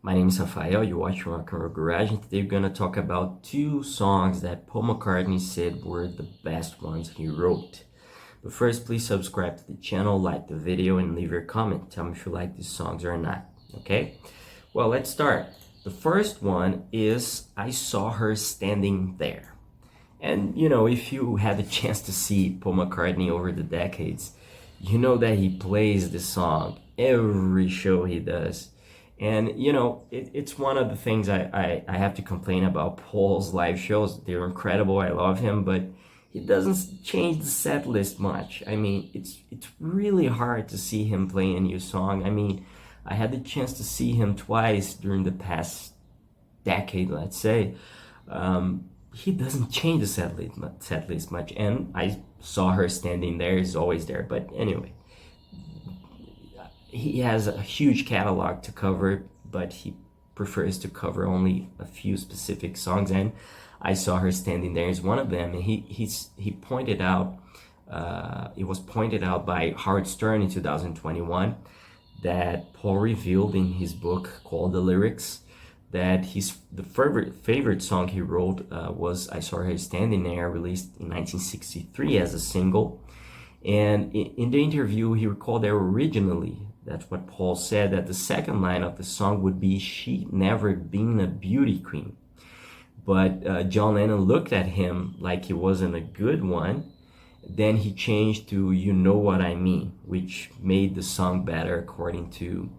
My name is Rafael, you watch Rock and Roll Garage, and today we're going to talk about two songs that Paul McCartney said were the best ones he wrote. But first, please subscribe to the channel, like the video, and leave your comment. Tell me if you like these songs or not, okay? Well, let's start. The first one is I Saw Her Standing There. And, if you had the chance to see Paul McCartney over the decades, you know that he plays this song every show he does. And, it's one of the things I have to complain about Paul's live shows. They're incredible. I love him, but he doesn't change the set list much. I mean, it's really hard to see him play a new song. I mean, I had the chance to see him twice during the past decade, let's say. He doesn't change the set list much. And I Saw Her Standing There is always there. But anyway, he has a huge catalog to cover, but he prefers to cover only a few specific songs, and I Saw Her Standing There is one of them. And he pointed out, it was pointed out by Howard Stern in 2021 that Paul revealed in his book called The Lyrics that the favorite song he wrote was I Saw Her Standing There, released in 1963 as a single. And in the interview, he recalled that originally, that's what Paul said, that the second line of the song would be, "She'd never been a beauty queen." But John Lennon looked at him like he wasn't a good one. Then he changed to "You Know What I Mean," which made the song better according to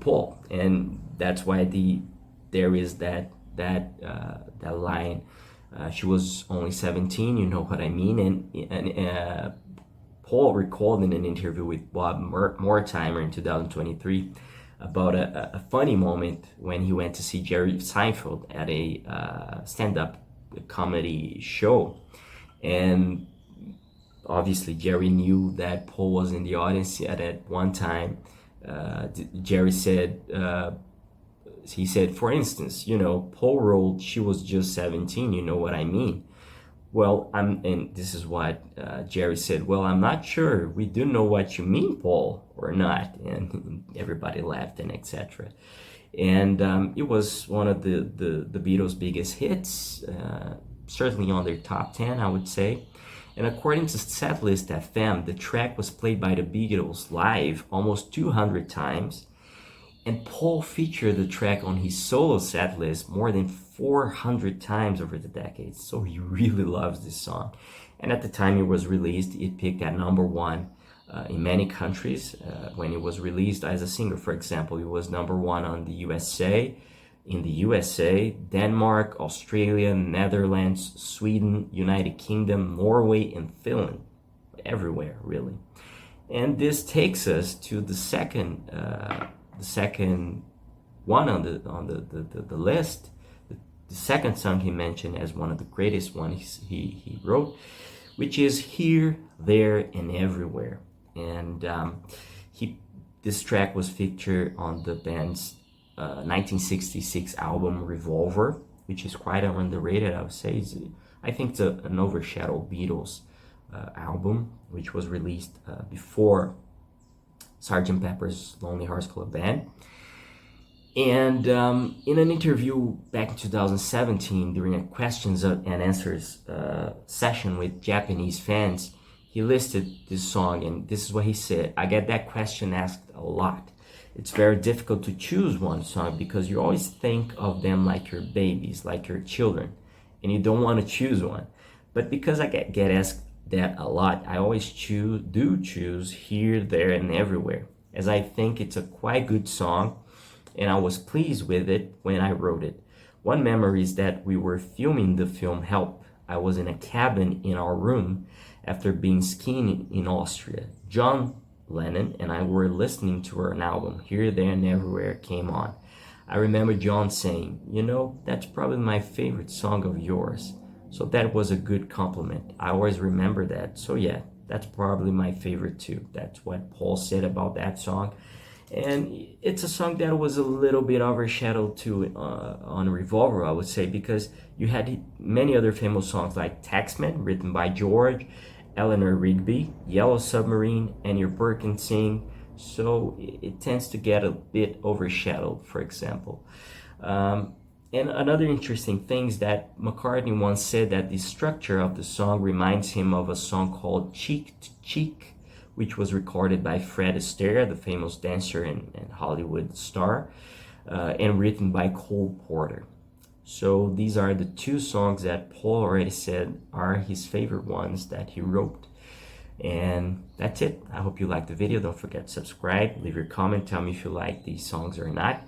Paul. And that's why there is that line. She was only 17, you know what I mean? And Paul recalled in an interview with Bob Mortimer in 2023 about a funny moment when he went to see Jerry Seinfeld at a stand-up comedy show. And obviously Jerry knew that Paul was in the audience at one time. Jerry said, for instance, Paul wrote, "She was just 17, you know what I mean?" Well, and this is what Jerry said, "Well, I'm not sure. We do know what you mean, Paul, or not." And everybody laughed and etc. And it was one of the Beatles' biggest hits, certainly on their top 10, I would say. And according to Setlist FM, the track was played by the Beatles live almost 200 times. And Paul featured the track on his solo set list more than 400 times over the decades. So he really loves this song. And at the time it was released, it peaked at #1 in many countries. When it was released as a single, for example, it was #1 in the USA, Denmark, Australia, Netherlands, Sweden, United Kingdom, Norway, and Finland. Everywhere, really. And this takes us to the second one on the list, the second song he mentioned as one of the greatest ones he wrote, which is "Here, There, and Everywhere." And this track was featured on the band's 1966 album Revolver, which is quite underrated, I would say. I think it's an overshadowed Beatles album, which was released before Sgt. Pepper's Lonely Hearts Club Band. And in an interview back in 2017, during a questions and answers session with Japanese fans, he listed this song, and this is what he said: "I get that question asked a lot. It's very difficult to choose one song because you always think of them like your babies, like your children, and you don't want to choose one. But because I get asked that a lot, I always choose Here, There, and Everywhere, as I think it's a quite good song, and I was pleased with it when I wrote it. One memory is that we were filming the film Help. I was in a cabin in our room after being skiing in Austria. John Lennon and I were listening to an album, Here, There, and Everywhere came on. I remember John saying, that's probably my favorite song of yours. So that was a good compliment. I always remember that. So yeah, that's probably my favorite too." That's what Paul said about that song. And it's a song that was a little bit overshadowed too on Revolver, I would say, because you had many other famous songs like Taxman, written by George, Eleanor Rigby, Yellow Submarine, and Your Perkins Sing, so it tends to get a bit overshadowed, for example. And another interesting thing is that McCartney once said that the structure of the song reminds him of a song called Cheek to Cheek, which was recorded by Fred Astaire, the famous dancer and Hollywood star, and written by Cole Porter. So these are the two songs that Paul already said are his favorite ones that he wrote. And that's it. I hope you liked the video. Don't forget to subscribe, leave your comment, tell me if you like these songs or not,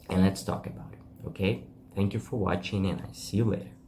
and let's talk about it. Okay? Thank you for watching, and I see you later.